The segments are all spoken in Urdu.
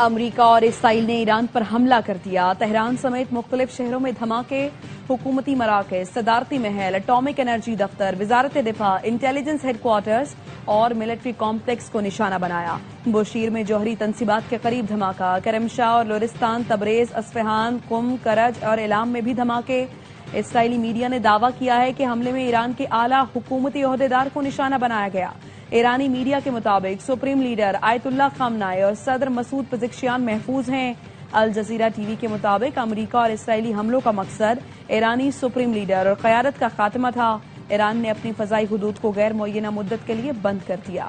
امریکہ اور اسرائیل نے ایران پر حملہ کر دیا۔ تہران سمیت مختلف شہروں میں دھماکے، حکومتی مراکز، صدارتی محل، اٹامک انرجی دفتر، وزارت دفاع، انٹیلیجنس ہیڈ کوارٹرز اور ملٹری کمپلیکس کو نشانہ بنایا۔ بوشیر میں جوہری تنصیبات کے قریب دھماکہ، کرم شاہ اور لورستان، تبریز، اصفہان، قم، کرج اور ایلام میں بھی دھماکے۔ اسرائیلی میڈیا نے دعویٰ کیا ہے کہ حملے میں ایران کے اعلیٰ حکومتی عہدیدار کو نشانہ بنایا گیا۔ ایرانی میڈیا کے مطابق سپریم لیڈر آیت اللہ خامنائی اور صدر مسعود پزشکیان محفوظ ہیں۔ الجزیرہ ٹی وی کے مطابق امریکہ اور اسرائیلی حملوں کا مقصد ایرانی سپریم لیڈر اور قیادت کا خاتمہ تھا۔ ایران نے اپنی فضائی حدود کو غیر معینہ مدت کے لیے بند کر دیا۔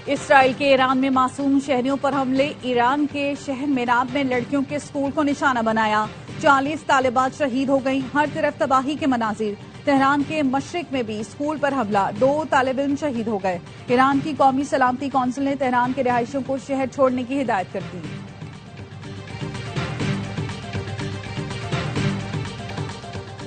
اسرائیل کے ایران میں معصوم شہریوں پر حملے، ایران کے شہر میراب میں لڑکیوں کے اسکول کو نشانہ بنایا، 40 طالبات شہید ہو گئیں، ہر طرف تباہی کے مناظر۔ تہران کے مشرق میں بھی اسکول پر حملہ، 2 طالب علم شہید ہو گئے۔ ایران کی قومی سلامتی کونسل نے تہران کے رہائشیوں کو شہر چھوڑنے کی ہدایت کر دی۔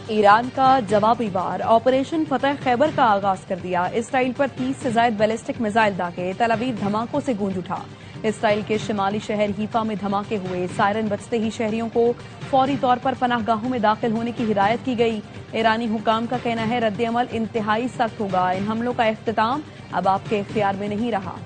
ایران کا جوابی وار، آپریشن فتح خیبر کا آغاز کر دیا۔ اسرائیل پر 30 سے زائد بیلسٹک میزائل داغے، تل ابیب دھماکوں سے گونج اٹھا۔ اسرائیل کے شمالی شہر حیفا میں دھماکے ہوئے، سائرن بجتے ہی شہریوں کو فوری طور پر پناہ گاہوں میں داخل ہونے کی ہدایت کی گئی۔ ایرانی حکام کا کہنا ہے رد عمل انتہائی سخت ہوگا، ان حملوں کا اختتام اب آپ کے اختیار میں نہیں رہا۔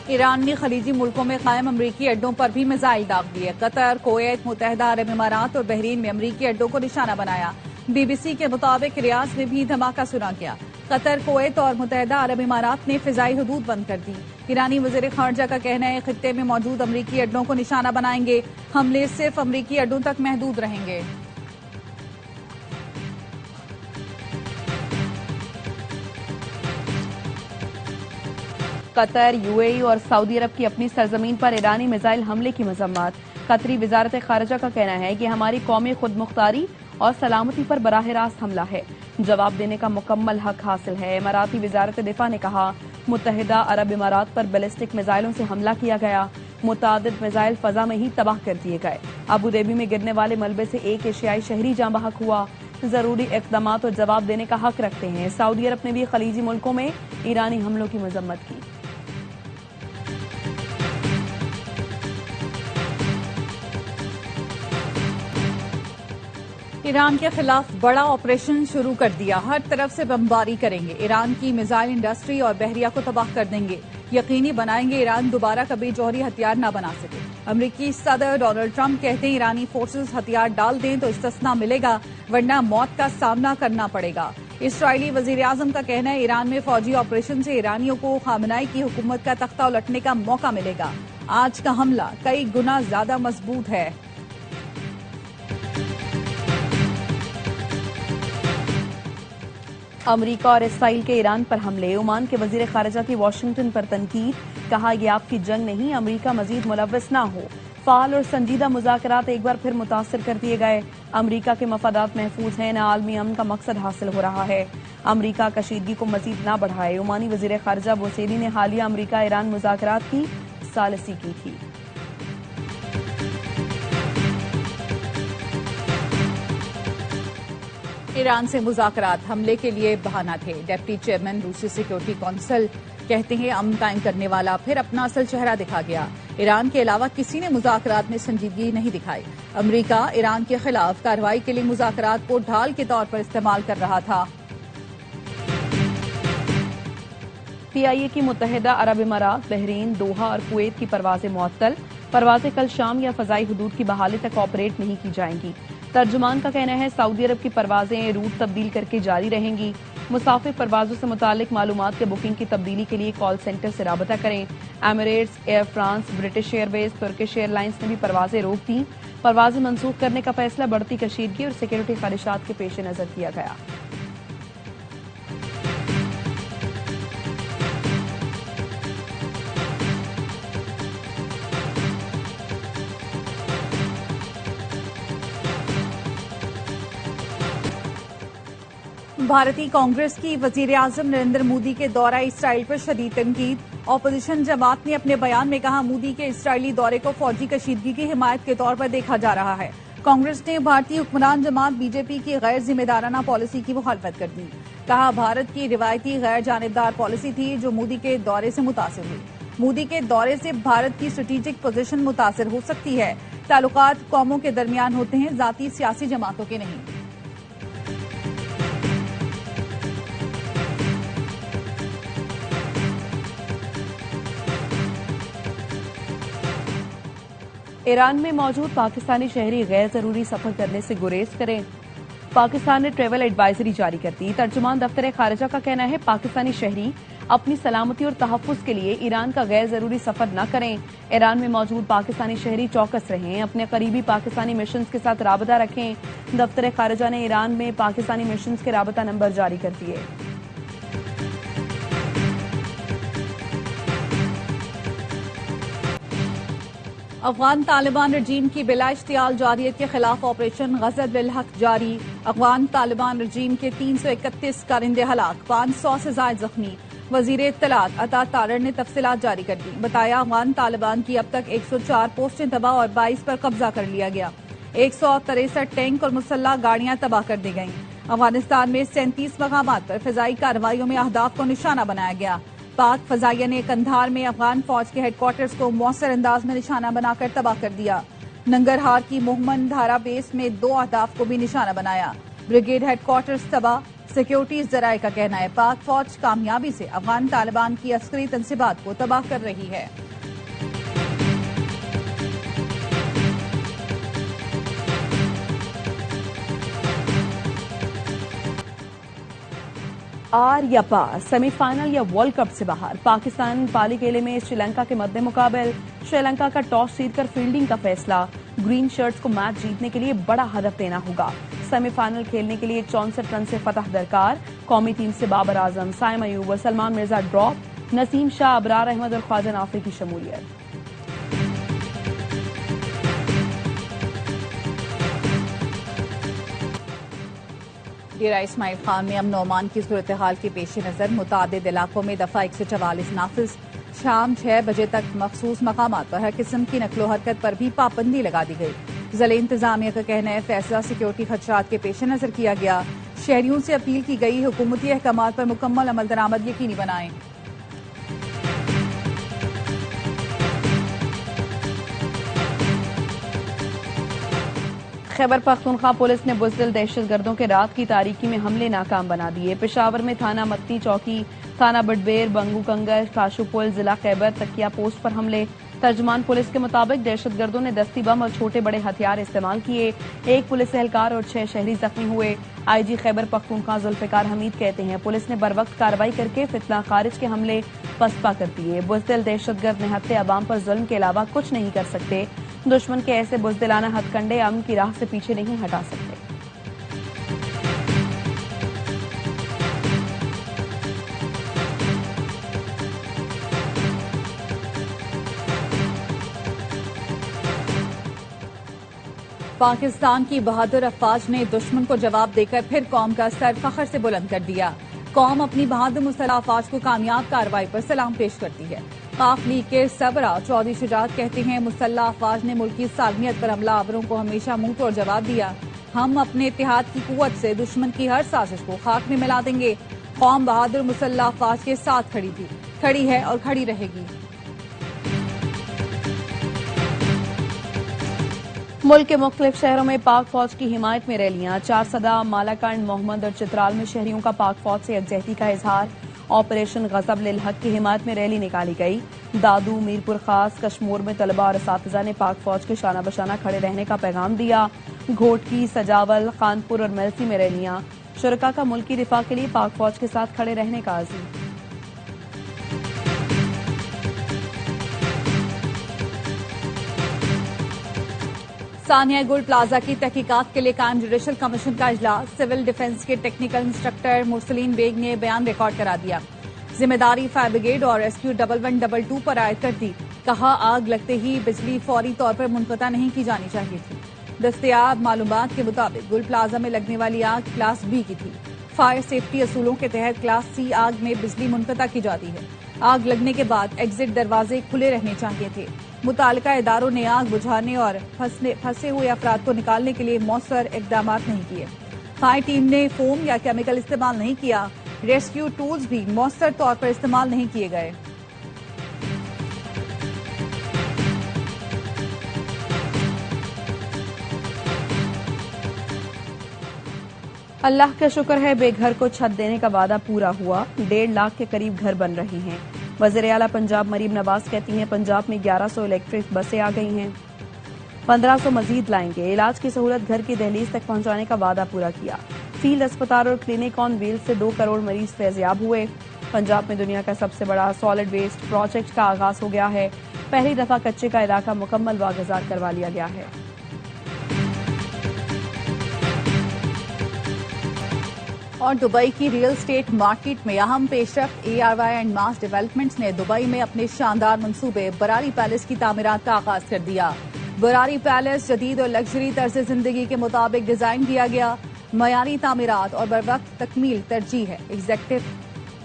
ایران نے خلیجی ملکوں میں قائم امریکی اڈوں پر بھی میزائل داغ دیے۔ قطر، کویت، متحدہ عرب امارات اور بحرین میں امریکی اڈوں کو نشانہ بنایا۔ بی بی سی کے مطابق ریاض میں بھی دھماکہ سنا گیا۔ قطر، کویت اور متحدہ عرب امارات نے فضائی حدود بند کر دی۔ ایرانی وزیر خارجہ کا کہنا ہے خطے میں موجود امریکی اڈوں کو نشانہ بنائیں گے، حملے صرف امریکی اڈوں تک محدود رہیں گے۔ قطر، یو اے ای اور سعودی عرب کی اپنی سرزمین پر ایرانی میزائل حملے کی مذمت۔ قطری وزارت خارجہ کا کہنا ہے کہ ہماری قومی خود مختاری اور سلامتی پر براہ راست حملہ ہے، جواب دینے کا مکمل حق حاصل ہے۔ اماراتی وزارت دفاع نے کہا متحدہ عرب امارات پر بیلسٹک میزائلوں سے حملہ کیا گیا، متعدد میزائل فضا میں ہی تباہ کر دیے گئے۔ ابوظہبی میں گرنے والے ملبے سے ایک ایشیائی شہری جاں بحق ہوا، ضروری اقدامات اور جواب دینے کا حق رکھتے ہیں۔ سعودی عرب نے بھی خلیجی ملکوں میں ایرانی حملوں کی مذمت کی۔ ایران کے خلاف بڑا آپریشن شروع کر دیا، ہر طرف سے بمباری کریں گے، ایران کی میزائل انڈسٹری اور بحریہ کو تباہ کر دیں گے، یقینی بنائیں گے ایران دوبارہ کبھی جوہری ہتھیار نہ بنا سکے۔ امریکی صدر ڈونلڈ ٹرمپ کہتے ہیں ایرانی فورسز ہتھیار ڈال دیں تو استثناء ملے گا، ورنہ موت کا سامنا کرنا پڑے گا۔ اسرائیلی وزیر اعظم کا کہنا ہے ایران میں فوجی آپریشن سے ایرانیوں کو خامنائی کی حکومت کا تختہ الٹنے کا موقع ملے گا، آج کا حملہ کئی گنا زیادہ مضبوط ہے۔ امریکہ اور اسرائیل کے ایران پر حملے، عمان کے وزیر خارجہ کی واشنگٹن پر تنقید، کہا یہ آپ کی جنگ نہیں، امریکہ مزید ملوث نہ ہو۔ فعال اور سنجیدہ مذاکرات ایک بار پھر متاثر کر دیے گئے، امریکہ کے مفادات محفوظ ہیں، نہ عالمی امن کا مقصد حاصل ہو رہا ہے، امریکہ کشیدگی کو مزید نہ بڑھائے۔ عمانی وزیر خارجہ بوسیدی نے حالیہ امریکہ ایران مذاکرات کی ثالثی کی تھی۔ ایران سے مذاکرات حملے کے لیے بہانہ تھے، ڈپٹی چیئرمین روسی سیکورٹی کونسل کہتے ہیں امن قائم کرنے والا پھر اپنا اصل چہرہ دکھا گیا، ایران کے علاوہ کسی نے مذاکرات میں سنجیدگی نہیں دکھائی، امریکہ ایران کے خلاف کارروائی کے لیے مذاکرات کو ڈھال کے طور پر استعمال کر رہا تھا۔ پی آئی اے کی متحدہ عرب امارات، بحرین، دوحہ اور کویت کی پروازیں معطل، پروازیں کل شام یا فضائی حدود کی بحالی تک آپریٹ نہیں کی جائیں گی۔ ترجمان کا کہنا ہے سعودی عرب کی پروازیں روٹ تبدیل کر کے جاری رہیں گی، مسافر پروازوں سے متعلق معلومات کے بکنگ کی تبدیلی کے لیے کال سینٹر سے رابطہ کریں۔ Emirates, Air France, British Airways, Turkish Airlines نے بھی پروازیں روک دیں، پروازیں منسوخ کرنے کا فیصلہ بڑھتی کشیدگی اور سیکورٹی خدشات کے پیش نظر کیا گیا۔ بھارتی کانگریس کی وزیر اعظم نریندر مودی کے دورہ اسرائیل پر شدید تنقید، اپوزیشن جماعت نے اپنے بیان میں کہا مودی کے اسرائیلی دورے کو فوجی کشیدگی کی حمایت کے طور پر دیکھا جا رہا ہے۔ کانگریس نے بھارتی حکمران جماعت بی جے پی کی غیر ذمہ دارانہ پالیسی کی مخالفت کر دی۔ کہا بھارت کی روایتی غیر جانبدار پالیسی تھی جو مودی کے دورے سے متاثر ہوئی۔ مودی کے دورے سے بھارت کی اسٹریٹجک پوزیشن متاثر ہو سکتی ہے۔ تعلقات قوموں کے درمیان ہوتے ہیں، ذاتی سیاسی جماعتوں کے نہیں۔ ایران میں موجود پاکستانی شہری غیر ضروری سفر کرنے سے گریز کریں۔ پاکستان نے ٹریول ایڈوائزری جاری کر دی۔ ترجمان دفتر خارجہ کا کہنا ہے پاکستانی شہری اپنی سلامتی اور تحفظ کے لیے ایران کا غیر ضروری سفر نہ کریں۔ ایران میں موجود پاکستانی شہری چوکس رہیں، اپنے قریبی پاکستانی مشنز کے ساتھ رابطہ رکھیں۔ دفتر خارجہ نے ایران میں پاکستانی مشنز کے رابطہ نمبر جاری کر دیے۔ افغان طالبان رجیم کی بلا اشتعال جارحیت کے خلاف آپریشن غضب للحق جاری۔ افغان طالبان رجیم کے 331 کارندے ہلاک، 500 سے زائد زخمی۔ وزیر اطلاعات عطا تارڑ نے تفصیلات جاری کر دی۔ بتایا افغان طالبان کی اب تک 104 پوسٹیں تباہ اور 22 پر قبضہ کر لیا گیا۔ 163 ٹینک اور مسلح گاڑیاں تباہ کر دی گئیں۔ افغانستان میں 37 مقامات پر فضائی کارروائیوں میں اہداف کو نشانہ بنایا گیا۔ پاک فضائیہ نے قندھار میں افغان فوج کے ہیڈ کوارٹرز کو مؤثر انداز میں نشانہ بنا کر تباہ کر دیا۔ ننگرہار کی مومن دھارا بیس میں 2 اہداف کو بھی نشانہ بنایا۔ بریگیڈ ہیڈ کوارٹرز تباہ۔ سیکیورٹی ذرائع کا کہنا ہے پاک فوج کامیابی سے افغان طالبان کی عسکری تنصیبات کو تباہ کر رہی ہے۔ آر یا پار، سیمی فائنل یا ورلڈ کپ سے باہر، پاکستان پالی کیلے میں سری لنکا کے مد مقابل۔ سری لنکا کا ٹاس جیت کر فیلڈنگ کا فیصلہ۔ گرین شرٹس کو میچ جیتنے کے لیے بڑا ہدف دینا ہوگا۔ سیمی فائنل کھیلنے کے لیے 64 رن سے فتح درکار۔ قومی ٹیم سے بابر اعظم، سائم ایوب اور سلمان مرزا ڈراپ، نسیم شاہ، ابرار احمد اور خواجہ نافی کی شمولیت۔ ڈیرہ اسماعیل خان میں امن و امان کی صورتحال کے پیش نظر متعدد علاقوں میں دفعہ 144 نافذ۔ شام 6 بجے تک مخصوص مقامات پر ہر قسم کی نقل و حرکت پر بھی پابندی لگا دی گئی۔ ضلع انتظامیہ کا کہنا ہے فیصلہ سیکیورٹی خدشات کے پیش نظر کیا گیا۔ شہریوں سے اپیل کی گئی حکومتی احکامات پر مکمل عمل درآمد یقینی بنائیں۔ خیبر پختونخوا پولیس نے بزدل دہشت گردوں کے رات کی تاریکی میں حملے ناکام بنا دیے۔ پشاور میں تھانہ متی چوکی، تھانہ بڈبیر، بنگو کنگر، کاشو پل، ضلع خیبر تکیہ پوسٹ پر حملے۔ ترجمان پولیس کے مطابق دہشت گردوں نے دستی بم اور چھوٹے بڑے ہتھیار استعمال کیے۔ 1 پولیس اہلکار اور 6 شہری زخمی ہوئے۔ آئی جی خیبر پختونخوا ذوالفقار حمید کہتے ہیں پولیس نے بروقت کارروائی کر کے فتنہ خارج کے حملے پسپا کر دیے۔ بزدل دہشت گرد نہتے عوام پر ظلم کے علاوہ کچھ نہیں کر سکتے۔ دشمن کے ایسے بزدلانہ ہتھ کنڈے امن کی راہ سے پیچھے نہیں ہٹا سکتے۔ پاکستان کی بہادر افواج نے دشمن کو جواب دے کر پھر قوم کا سر فخر سے بلند کر دیا۔ قوم اپنی بہادر مسلح افواج کو کامیاب کارروائی پر سلام پیش کرتی ہے۔ قاف لیگ کے سربراہ چودھری شجاعت کہتے ہیں مسلح افواج نے ملکی سالمیت پر حملہ آوروں کو ہمیشہ منہ توڑ جواب دیا۔ ہم اپنے اتحاد کی قوت سے دشمن کی ہر سازش کو خاک میں ملا دیں گے۔ قوم بہادر مسلح افواج کے ساتھ کھڑی تھی، کھڑی ہے اور کھڑی رہے گی۔ ملک کے مختلف شہروں میں پاک فوج کی حمایت میں ریلیاں۔ چارسدہ، مالاکنڈ، محمد اور چترال میں شہریوں کا پاک فوج سے یکجہتی کا اظہار۔ آپریشن غضب للحق کی حمایت میں ریلی نکالی گئی۔ دادو، میرپور خاص، کشمور میں طلبہ اور اساتذہ نے پاک فوج کے شانہ بشانہ کھڑے رہنے کا پیغام دیا۔ گھوٹکی، سجاول، خانپور اور میلسی میں ریلیاں۔ شرکاء کا ملکی دفاع کے لیے پاک فوج کے ساتھ کھڑے رہنے کا عزم۔ ثانیہ گل پلازا کی تحقیقات کے لیے قائم جوڈیشل کمیشن کا اجلاس۔ سول ڈیفنس کے ٹیکنیکل انسٹرکٹر مرسلین بیگ نے بیان ریکارڈ کرا دیا۔ ذمہ داری فائر بریگیڈ اور ریسکیو 1122 پر عائد کر دی۔ کہا آگ لگتے ہی بجلی فوری طور پر منقطع نہیں کی جانی چاہیے تھی۔ دستیاب معلومات کے مطابق گل پلازا میں لگنے والی آگ کلاس بی کی تھی۔ فائر سیفٹی اصولوں کے تحت کلاس سی آگ میں بجلی منقطع کی جاتی ہے۔ آگ لگنے کے بعد ایگزٹ دروازے کھلے رہنے چاہیے تھے۔ متعلقہ اداروں نے آگ بجھانے اور پھنسے ہوئے افراد کو نکالنے کے لیے مؤثر اقدامات نہیں کیے۔ فائر ٹیم نے فوم یا کیمیکل استعمال نہیں کیا۔ ریسکیو ٹولز بھی مؤثر طور پر استعمال نہیں کیے گئے۔ اللہ کا شکر ہے بے گھر کو چھت دینے کا وعدہ پورا ہوا، 1.5 لاکھ کے قریب گھر بن رہے ہیں۔ وزیر اعلیٰ پنجاب مریم نواز کہتی ہیں پنجاب میں 1100 الیکٹرک بسیں آ گئی ہیں، 1500 مزید لائیں گے۔ علاج کی سہولت گھر کی دہلیز تک پہنچانے کا وعدہ پورا کیا۔ فیلڈ اسپتال اور کلینک آن ویلز سے 2 کروڑ مریض فیضیاب ہوئے۔ پنجاب میں دنیا کا سب سے بڑا سالڈ ویسٹ پروجیکٹ کا آغاز ہو گیا ہے۔ پہلی دفعہ کچے کا علاقہ مکمل واگزار کروا لیا گیا ہے۔ اور دبئی کی ریل اسٹیٹ مارکیٹ میں اہم پیش رفت ARY اینڈ ماس ڈیولپمنٹس نے دبئی میں اپنے شاندار منصوبے براری پیلس کی تعمیرات کا آغاز کر دیا۔ براری پیلس جدید اور لگژری طرز زندگی کے مطابق ڈیزائن کیا گیا، معیاری تعمیرات اور بروقت تکمیل ترجیح ہے۔ Executive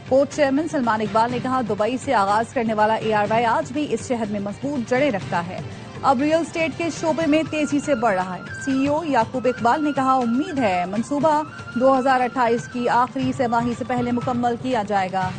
board chairman Salman Iqbal نے کہا دبئی سے آغاز کرنے والا ARY آج بھی اس شہر میں مضبوط جڑیں رکھتا ہے، اب ریل اسٹیٹ کے شعبے میں تیزی سے بڑھ رہا ہے۔ CEO یعقوب اقبال نے کہا امید ہے منصوبہ 2028 کی آخری سہ ماہی سے پہلے مکمل کیا جائے گا۔